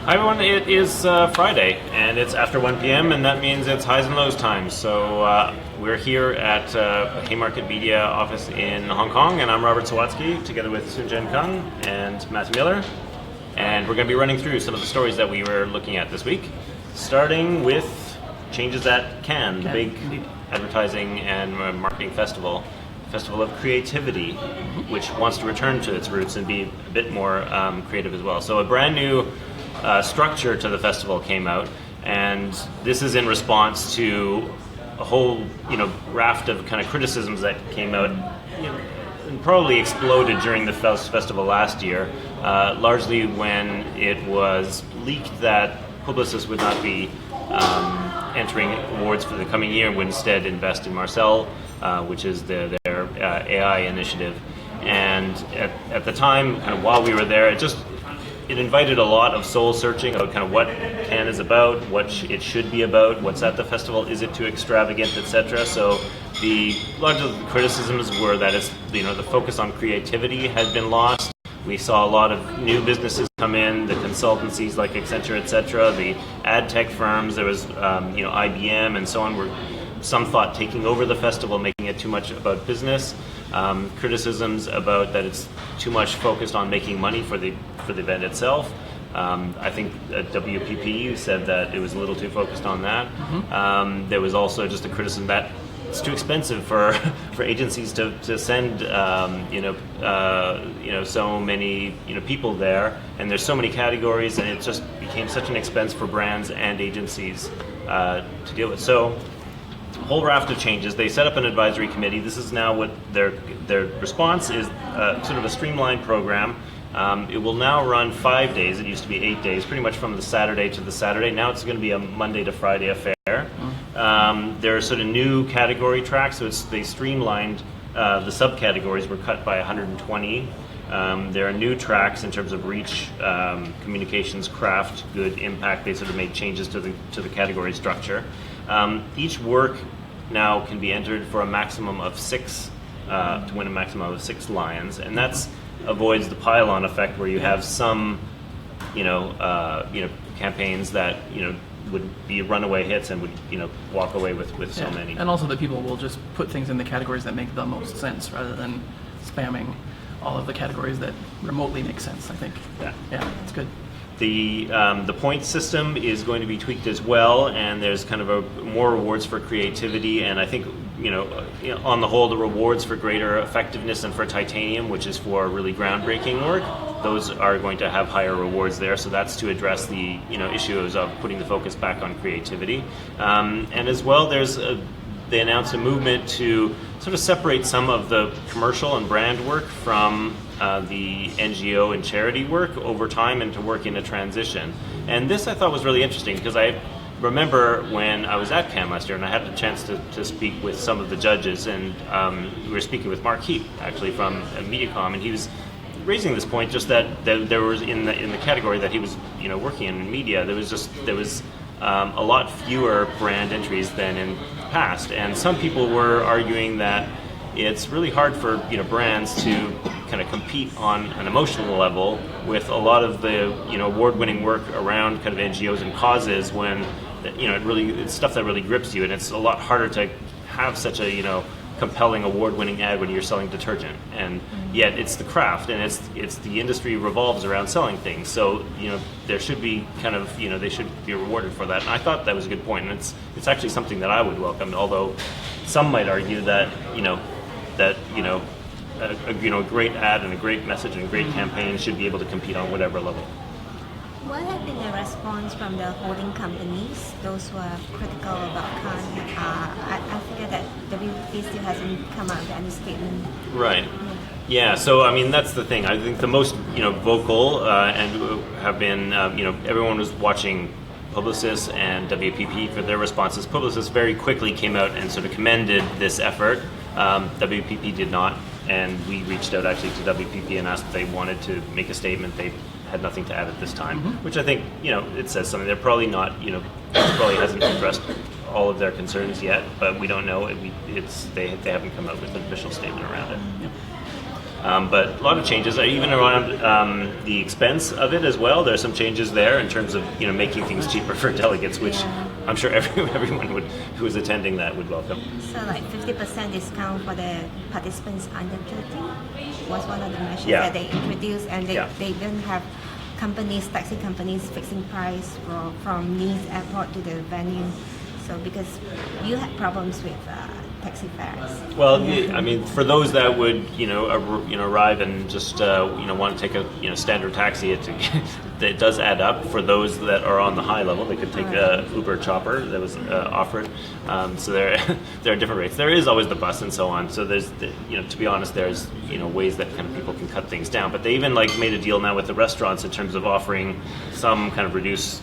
Hi everyone, it is Friday and it's after 1 p.m. and that means it's highs and lows time. So we're here at Haymarket Media office in Hong Kong, and I'm Robert Sawatsky together with Sun Jen Kung and Matthew Miller, and we're going to be running through some of the stories that we were looking at this week, starting with changes at Cannes, the big advertising and marketing festival of creativity, which wants to return to its roots and be a bit more creative as well. So a brand new structure to the festival came out, and this is in response to a whole raft of kind of criticisms that came out and probably exploded during the festival last year, largely when it was leaked that Publicis would not be entering awards for the coming year, would instead invest in Marcel, which is their AI initiative. And at the time, kind of while we were there, it invited a lot of soul searching about kind of what Cannes is about, what it should be about, what's at the festival, is it too extravagant, etc. So the large of the criticisms were that the focus on creativity had been lost. We saw a lot of new businesses come in, the consultancies like Accenture, etc., the ad tech firms. There was IBM and so on were some thought taking over the festival, making it too much about business. Criticisms about that it's too much focused on making money for the event itself. I think WPP said that it was a little too focused on that. Mm-hmm. There was also just a criticism that it's too expensive for agencies to send so many people there, and there's so many categories, and it just became such an expense for brands and agencies to deal with. So a whole raft of changes. They set up an advisory committee. This is now what their response is, sort of a streamlined program. It will now run 5 days. It used to be 8 days, pretty much from the Saturday to the Saturday. Now it's going to be a Monday to Friday affair. There are sort of new category tracks, so they streamlined the subcategories were cut by 120. There are new tracks in terms of reach, communications, craft, good, impact. They sort of made changes to the category structure. Each work now can be entered for a maximum of 6, to win a maximum of 6 lions, and that's avoids the pile-on effect where you have some, campaigns that would be runaway hits and would walk away with so many. And also that people will just put things in the categories that make the most sense rather than spamming all of the categories that remotely make sense, I think. Yeah, it's good. The point system is going to be tweaked as well, and there's kind of more rewards for creativity, and I think on the whole the rewards for greater effectiveness and for titanium, which is for really groundbreaking work, those are going to have higher rewards there. So that's to address the issues of putting the focus back on creativity, and as well they announced a movement to sort of separate some of the commercial and brand work from the NGO and charity work over time and to work in a transition. And this I thought was really interesting because I remember when I was at Cannes last year and I had the chance to speak with some of the judges, and we were speaking with Mark Heap actually from Mediacom, and he was raising this point just that there was in the category that he was working in media, there was a lot fewer brand entries than in the past, and some people were arguing that it's really hard for brands to kind of compete on an emotional level with a lot of the award-winning work around kind of NGOs and causes when it's stuff that really grips you, and it's a lot harder to have such a compelling award-winning ad when you're selling detergent, and yet it's the craft and it's the industry revolves around selling things, so there should be kind of they should be rewarded for that, and I thought that was a good point, and it's actually something that I would welcome, although some might argue that a great ad and a great message and a great campaign should be able to compete on whatever level. What has been the response from the holding companies, those who are critical about Cannes? I figure that WPP still hasn't come out with any statement. Right. Yeah. So I mean, that's the thing. I think the most vocal and have been everyone was watching Publicis and WPP for their responses. Publicis very quickly came out and sort of commended this effort. WPP did not, and we reached out actually to WPP and asked if they wanted to make a statement. They had nothing to add at this time, which I think it says something. They're probably not probably hasn't addressed all of their concerns yet, but we don't know. They haven't come out with an official statement around it. But a lot of changes, even around the expense of it as well. There are some changes there in terms of making things cheaper for delegates, which I'm sure everyone who is attending that would welcome. So like 50% discount for the participants under 30 was one of the measures Yeah. that they introduced, and they Yeah. even have taxi companies fixing price from Nice airport to the venue. So because you had problems with taxi fares. Well, I mean, for those that would arrive and just want to take a standard taxi, it does add up. For those that are on the high level, they could take a Uber Chopper that was offered. So there are different rates. There is always the bus and so on. So there's to be honest, there's ways that kind of people can cut things down. But they even made a deal now with the restaurants in terms of offering some kind of reduced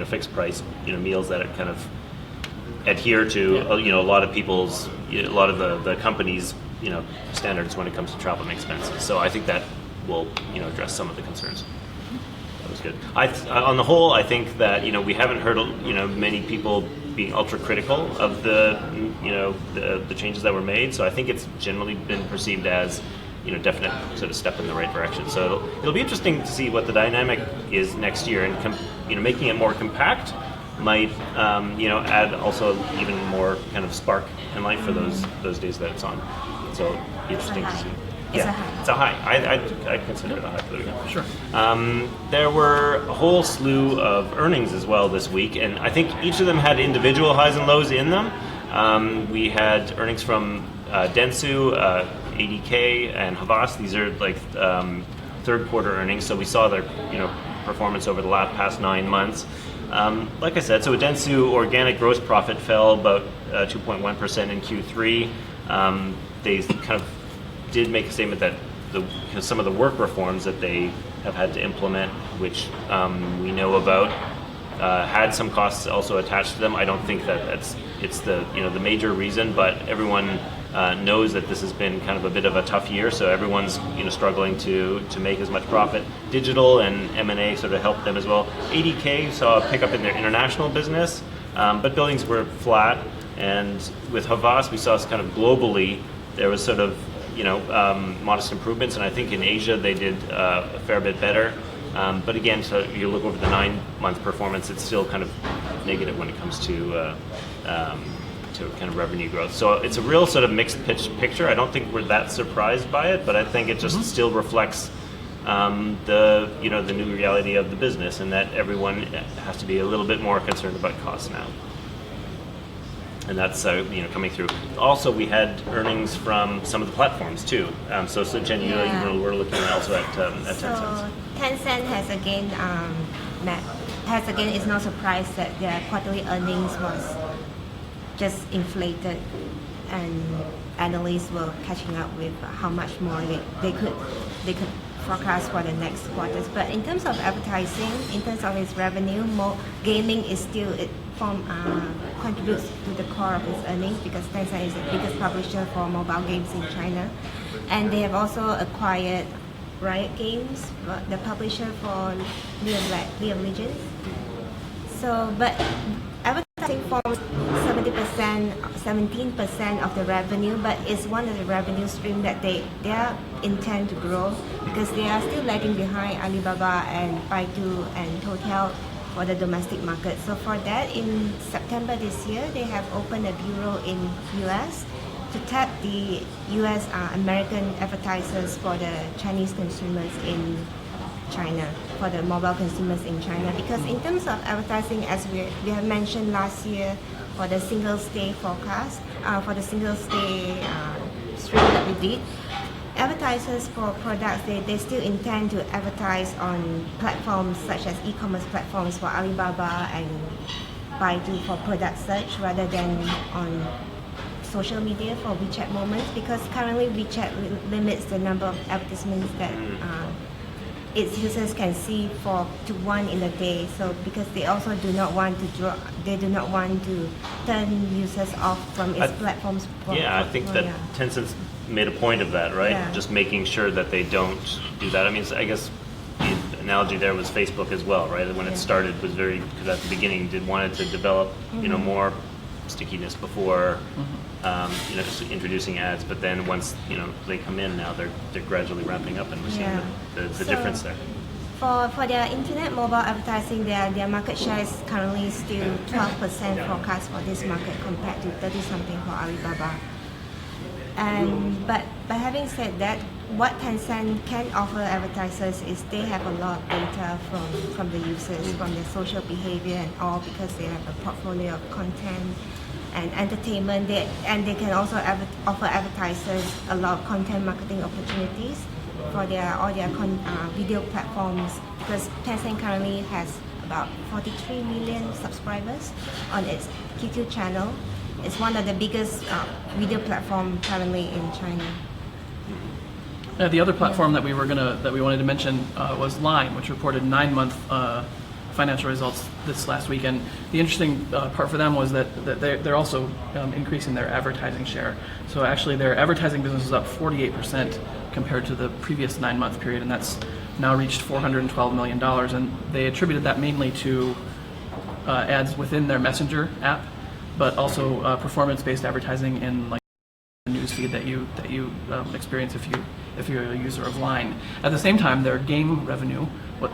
fixed price meals that it kind of adhere to a lot of the companies standards when it comes to travel and expenses. So I think that will address some of the concerns. That was good. On the whole, I think that we haven't heard many people being ultra critical of the changes that were made. So I think it's generally been perceived as definite sort of step in the right direction. So it'll be interesting to see what the dynamic is next year, and making it more compact might add also even more kind of spark and life for those days that it's on. So interesting to see. It's a high. It's a high. I consider it a high for the weekend. Sure. There were a whole slew of earnings as well this week, and I think each of them had individual highs and lows in them. We had earnings from Dentsu, ADK, and Havas. These are third quarter earnings, so we saw their performance over the past 9 months. Like I said, so Dentsu organic gross profit fell about 2.1% in Q3. They kind of did make a statement that some of the work reforms that they have had to implement, which we know about, had some costs also attached to them. I don't think that it's the major reason, but everyone knows that this has been kind of a bit of a tough year, so everyone's struggling to make as much profit. Digital and M&A sort of helped them as well. ADK saw a pickup in their international business, but billings were flat. And with Havas, we saw kind of globally there was sort of modest improvements, and I think in Asia they did a fair bit better. But again, so if you look over the 9-month performance, it's still kind of negative when it comes to kind of revenue growth. So it's a real sort of mixed picture. I don't think we're that surprised by it, but I think it just still reflects the new reality of the business, and that everyone has to be a little bit more concerned about costs now. And that's coming through. Also, we had earnings from some of the platforms too. So Jen, you were looking also at Tencent. So Tencent has again it's no surprise that their quarterly earnings was just inflated, and analysts were catching up with how much more they could forecast for the next quarters. But in terms of advertising, in terms of its revenue, gaming is still contributes to the core of its earnings, because Tencent is the biggest publisher for mobile games in China, and they have also acquired Riot Games, the publisher for League of Legends. So, but advertising forms 17% of the revenue, but it's one of the revenue stream that they are intend to grow, because they are still lagging behind Alibaba and Baidu and Total for the domestic market. So for that, in September this year, they have opened a bureau in US to tap the US American advertisers for the Chinese consumers in China, for the mobile consumers in China. Because in terms of advertising, as we have mentioned last year, for the single stay forecast, for the single stay stream that we did, advertisers for products, they still intend to advertise on platforms such as e-commerce platforms for Alibaba and Baidu for product search, rather than on social media for WeChat Moments, because currently WeChat limits the number of advertisements that its users can see to one in a day. So because they also do not want to turn users off from its platforms. I think that Tencent's made a point of that, right? Yeah. Just making sure that they don't do that. I mean, I guess the analogy there was Facebook as well, right? When it started was because at the beginning wanted to develop, more stickiness before, just introducing ads. But then once they come in now, they're gradually ramping up, and we're seeing the difference there. For their internet mobile advertising, their market share is currently still 12% forecast for this market compared to 30 something for Alibaba. But having said that, what Tencent can offer advertisers is they have a lot of data from the users, from their social behavior and all, because they have a portfolio of content and entertainment. They can also offer advertisers a lot of content marketing opportunities for all their video platforms, because Tencent currently has about 43 million subscribers on its QQ channel. It's one of the biggest video platform currently in China. The other platform that we wanted to mention was Line, which reported 9-month financial results this last week. And the interesting part for them was that they're also increasing their advertising share. So actually, their advertising business is up 48% compared to the previous 9-month period, and that's now reached $412 million. And they attributed that mainly to ads within their Messenger app, but also performance-based advertising in like the newsfeed that you experience if you're a user of Line. At the same time, their game revenue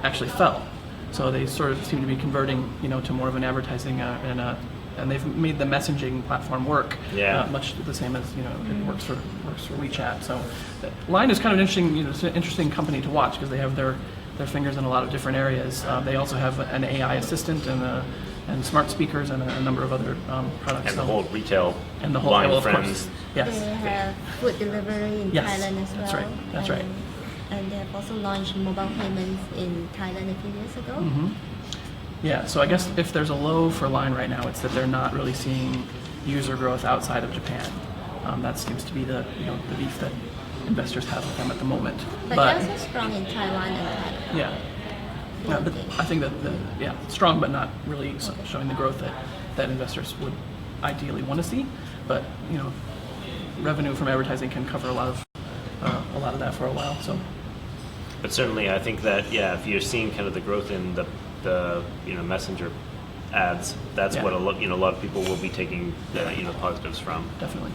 actually fell. So they sort of seem to be converting, to more of an advertising and they've made the messaging platform work much the same as it works for WeChat. So Line is kind of an interesting, it's an interesting company to watch because they have their fingers in a lot of different areas. They also have an AI assistant and smart speakers and a number of other products. And the whole retail and the whole line, of friends. course. Yes. They have food delivery in Thailand as well. That's right. That's right. And they have also launched mobile payments in Thailand a few years ago. Mm-hmm. Yeah, so I guess if there's a low for Line right now, it's that they're not really seeing user growth outside of Japan. That seems to be the beef that investors have with them at the moment. But they're also strong in Taiwan and Thailand. Yeah. Yeah, but I think that strong, but not really showing the growth that investors would ideally want to see. But revenue from advertising can cover a lot of that for a while. So. But certainly, I think that if you're seeing kind of the growth in the Messenger ads, that's what a lot of people will be taking positives from. Definitely.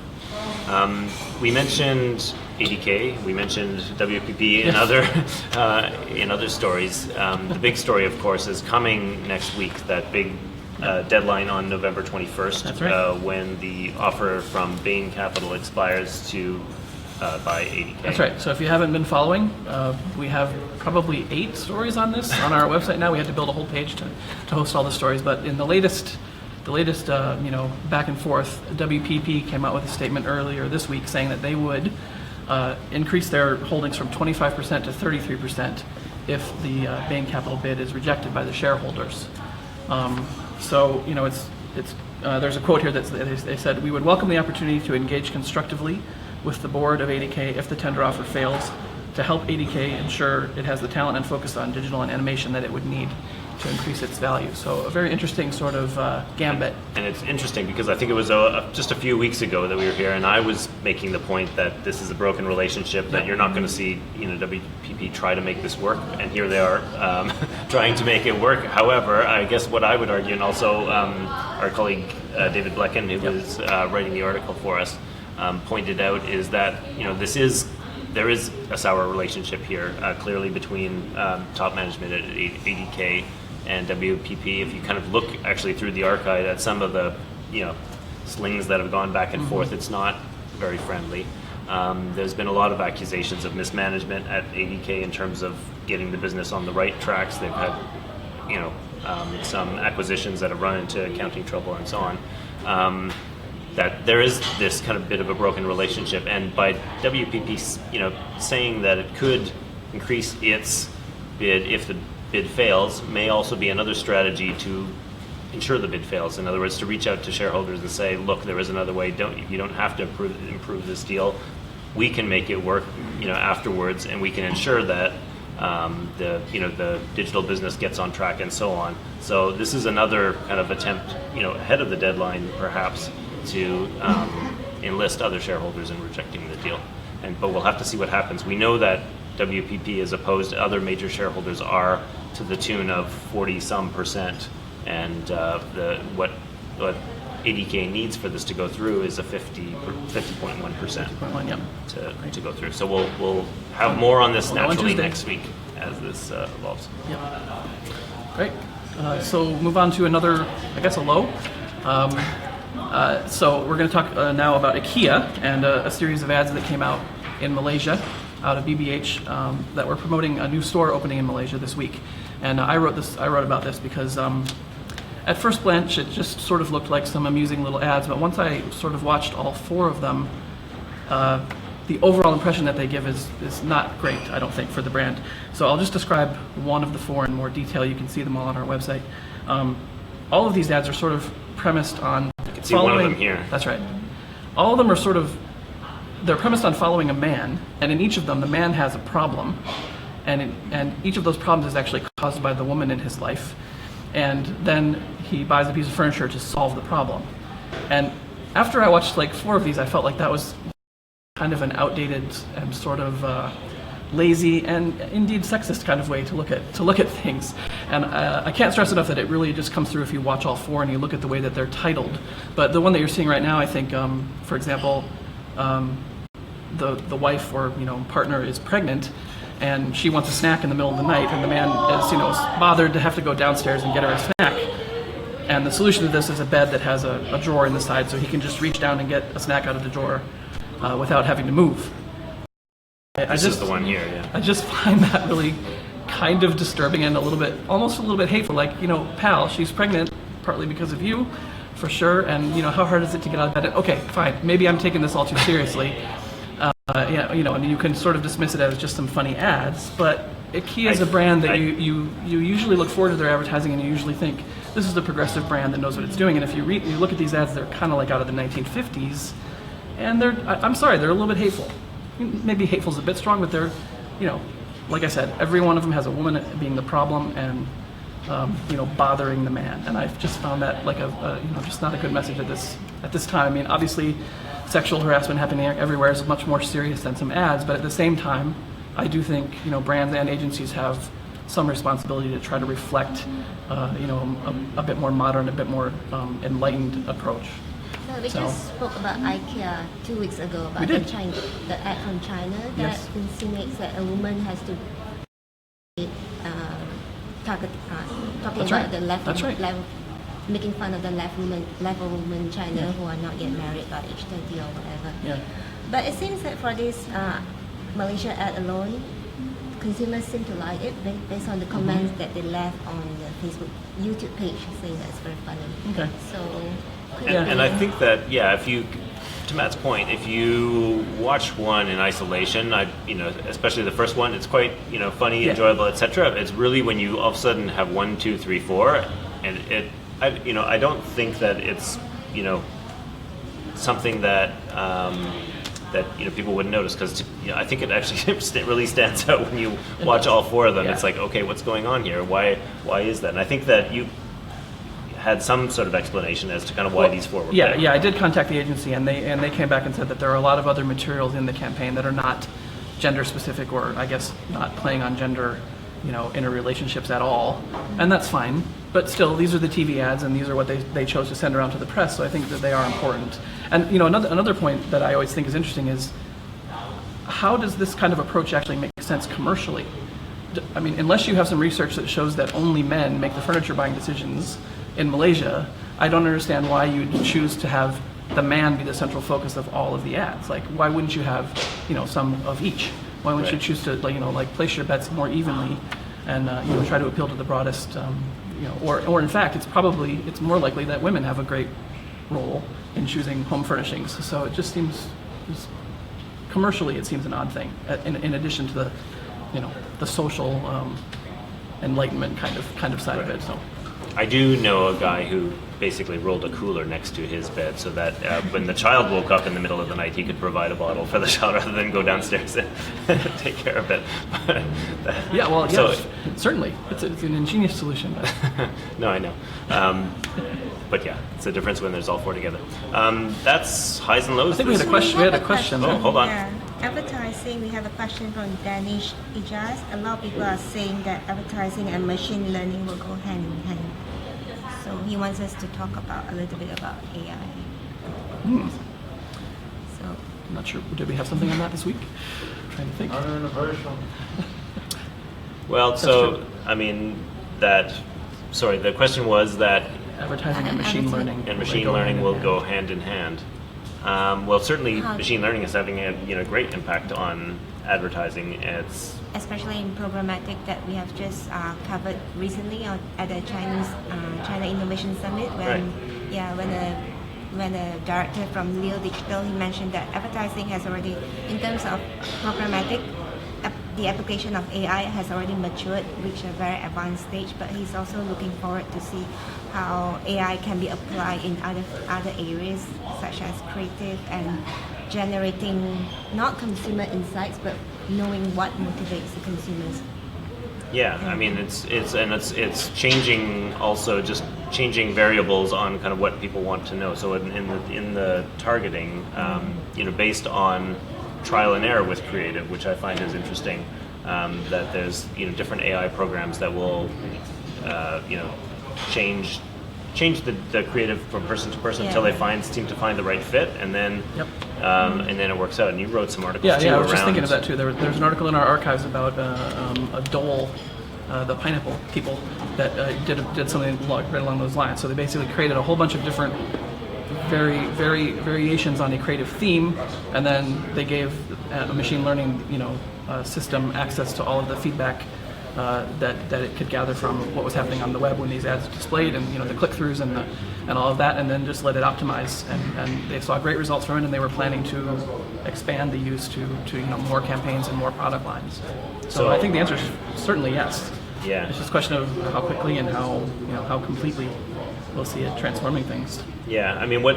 We mentioned ADK, we mentioned WPP in other stories. The big story, of course, is coming next week. That big deadline on November 21st, that's right. When the offer from Bain Capital expires to buy ADK. That's right. So if you haven't been following, we have probably 8 stories on this on our website now. We had to build a whole page to host all the stories. But in the latest back and forth, WPP came out with a statement earlier this week saying that they would increase their holdings from 25% to 33% if the Bain Capital bid is rejected by the shareholders. So there's a quote here that they said, "We would welcome the opportunity to engage constructively with the board of ADK if the tender offer fails, to help ADK ensure it has the talent and focus on digital and animation that it would need to increase its value." So a very interesting sort of gambit. And it's interesting because I think it was just a few weeks ago that we were here, and I was making the point that this is a broken relationship, that you're not going to see WPP try to make this work, and here they are trying to make it work. However, I guess what I would argue, and also our colleague David Blecken, who was writing the article for us, pointed out, is that there is a sour relationship here, clearly between top management at ADK and WPP. If you kind of look actually through the archive at some of the slings that have gone back and forth, it's not very friendly. There's been a lot of accusations of mismanagement at ADK in terms of getting the business on the right tracks. They've had some acquisitions that have run into accounting trouble and so on. That there is this kind of bit of a broken relationship, and by WPP, saying that it could increase its bid if the bid fails, may also be another strategy to ensure the bid fails. In other words, to reach out to shareholders and say, "Look, there is another way. You don't have to improve this deal. We can make it work, afterwards, and we can ensure that the digital business gets on track and so on." So this is another kind of attempt, ahead of the deadline, perhaps, to enlist other shareholders in rejecting the deal. But we'll have to see what happens. We know that WPP is opposed. Other major shareholders are, to the tune of 40-some%. And what ADK needs for this to go through is a 50.1% 50.1, yeah. to go through. So we'll have more on this We'll know on naturally Tuesday. next week as this evolves. Yeah. Great. So move on to another, I guess, a low. So we're going to talk now about IKEA and a series of ads that came out in Malaysia, out of BBH, that were promoting a new store opening in Malaysia this week. And I wrote about this because at first glance it just sort of looked like some amusing little ads, but once I sort of watched all 4 of them, the overall impression that they give is not great, I don't think, for the brand. So I'll just describe one of the 4 in more detail. You can see them all on our website. All of these ads are sort of premised on See one of them here. That's right. All of them are they're premised on following a man, and in each of them, the man has a problem, and each of those problems is actually caused by the woman in his life, and then he buys a piece of furniture to solve the problem. And after I watched like 4 of these, I felt like that was kind of an outdated and sort of lazy and indeed sexist kind of way to look at things. And I can't stress enough that it really just comes through if you watch all 4 and you look at the way that they're titled. But the one that you're seeing right now, I think, for example, the wife or partner is pregnant, and she wants a snack in the middle of the night, and the man is bothered to have to go downstairs and get her a snack. And the solution to this is a bed that has a drawer in the side, so he can just reach down and get a snack out of the drawer without having to move. This is the one here, yeah. I just find that really kind of disturbing and almost a little bit hateful. Like, pal, she's pregnant partly because of you, for sure. And how hard is it to get out of bed? Okay, fine. Maybe I'm taking this all too seriously. And you can sort of dismiss it as just some funny ads. But IKEA is a brand that you usually look forward to their advertising, and you usually think this is a progressive brand that knows what it's doing. And if you look at these ads, they're kind of like out of the 1950s, and I'm sorry, they're a little bit hateful. Maybe hateful is a bit strong, but they're, like I said, every one of them has a woman being the problem and, bothering the man. And I've just found that like just not a good message at this time. I mean, obviously, sexual harassment happening everywhere is much more serious than some ads, but at the same time, I do think, brands and agencies have some responsibility to try to reflect, a bit more modern, a bit more enlightened approach. So we just spoke about IKEA 2 weeks ago about the ad from China that insinuates that a woman has to talking about the level, making fun of the level women in China who are not yet married by age 30 or whatever. Yeah. But it seems that for this Malaysia ad alone, consumers seem to like it based on the comments that they left on the Facebook, YouTube page saying that it's very funny. Okay. So. And I think that, if you, to Matt's point, if you watch one in isolation, especially the first one, it's quite, funny, enjoyable, etc. It's really when you all of a sudden have 1, 2, 3, 4, and I don't think that it's, something that people wouldn't notice, because I think it actually really stands out when you watch all 4 of them. Yeah. It's like, okay, what's going on here? Why is that? And I think that you had some sort of explanation as to kind of why these 4 were picked. I did contact the agency, and they came back and said that there are a lot of other materials in the campaign that are not gender specific, or I guess not playing on gender, interrelationships at all, and that's fine. But still, these are the TV ads, and these are what they chose to send around to the press. So I think that they are important. And another point that I always think is interesting is how does this kind of approach actually make sense commercially? I mean, unless you have some research that shows that only men make the furniture buying decisions in Malaysia, I don't understand why you'd choose to have the man be the central focus of all of the ads. Like, why wouldn't you have, some of each? Why wouldn't you choose to, place your bets more evenly and, try to appeal to the broadest, or in fact, it's more likely that women have a great role in choosing home furnishings. So it just seems, commercially, it seems an odd thing, in addition to the social enlightenment kind of side of it. So. I do know a guy who basically rolled a cooler next to his bed so that when the child woke up in the middle of the night, he could provide a bottle for the child rather than go downstairs and take care of it. Certainly. It's an ingenious solution. But. No, I know. But yeah, it's a difference when there's all 4 together. That's highs and lows. I think we had a question. Oh, hold on. Yeah. Advertising, we have a question from Danish Ijaz. A lot of people are saying that advertising and machine learning will go hand in hand. So So he wants us to talk about a little bit about AI. So I'm not sure. Did we have something on that this week? Trying to think. Other innovation. Well, so I mean that. Sorry, the question was that Advertising and machine learning. and machine learning will go hand in hand. Well, certainly machine learning is having a great impact on advertising. It's especially in programmatic that we have just covered recently at the China Innovation Summit when the director from Leo Digital, he mentioned that advertising has already, in terms of programmatic, the application of AI has already matured, reached a very advanced stage, but he's also looking forward to see how AI can be applied in other areas, such as creative and generating not consumer insights, but knowing what motivates the consumers. Yeah, I mean it's changing, also just changing variables on kind of what people want to know. So in the targeting, based on trial and error with creative, which I find is interesting, that there's different AI programs that will change the creative from person to person until they seem to find the right fit, and then it works out. And you wrote some articles too. I was just thinking of that too. There's an article in our archives about a Dole, the pineapple people that did something right along those lines. So they basically created a whole bunch of different variations on a creative theme, and then they gave a machine learning system access to all of the feedback that it could gather from what was happening on the web when these ads were displayed, and the click-throughs and all of that, and then just let it optimize. And they saw great results from it, and they were planning to expand the use to more campaigns and more product lines. So I think the answer is certainly yes. Yeah. It's just a question of how quickly and how completely we'll see it transforming things. Yeah, I mean, what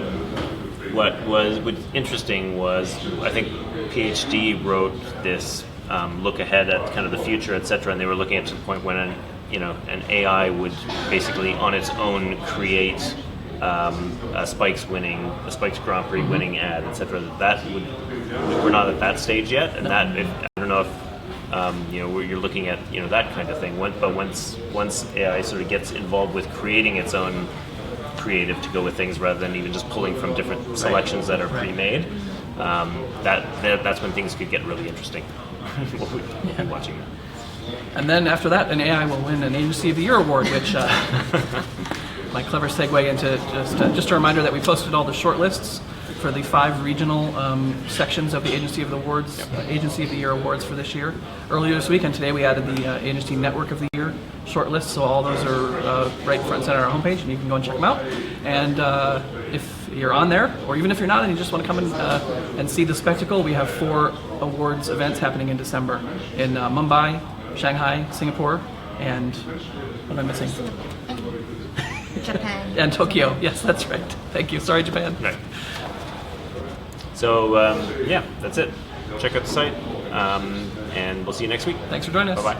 was interesting was, I think PhD wrote this look ahead at kind of the future, etc., and they were looking at to the point when an AI would basically on its own create a Spikes Grand Prix winning ad, etc. We're not at that stage yet, and I don't know if where you're looking at that kind of thing. But once AI sort of gets involved with creating its own creative to go with things rather than even just pulling from different selections that are pre-made, that's when things could get really interesting. We'll be watching that. And then after that, an AI will win an Agency of the Year award, which my clever segue into just a reminder that we posted all the shortlists for the 5 regional sections of the Agency of the Year awards for this year. Earlier this week, and today we added the Agency Network of the Year shortlist, so all those are right front and center on our homepage, and you can go and check them out. And if you're on there, or even if you're not and you just want to come and see the spectacle, we have 4 awards events happening in December in Mumbai, Shanghai, Singapore, and what am I missing? Japan. And Tokyo. Yes, that's right. Thank you. Sorry, Japan. Right. So that's it. Check out the site, and we'll see you next week. Thanks for joining us. Bye-bye.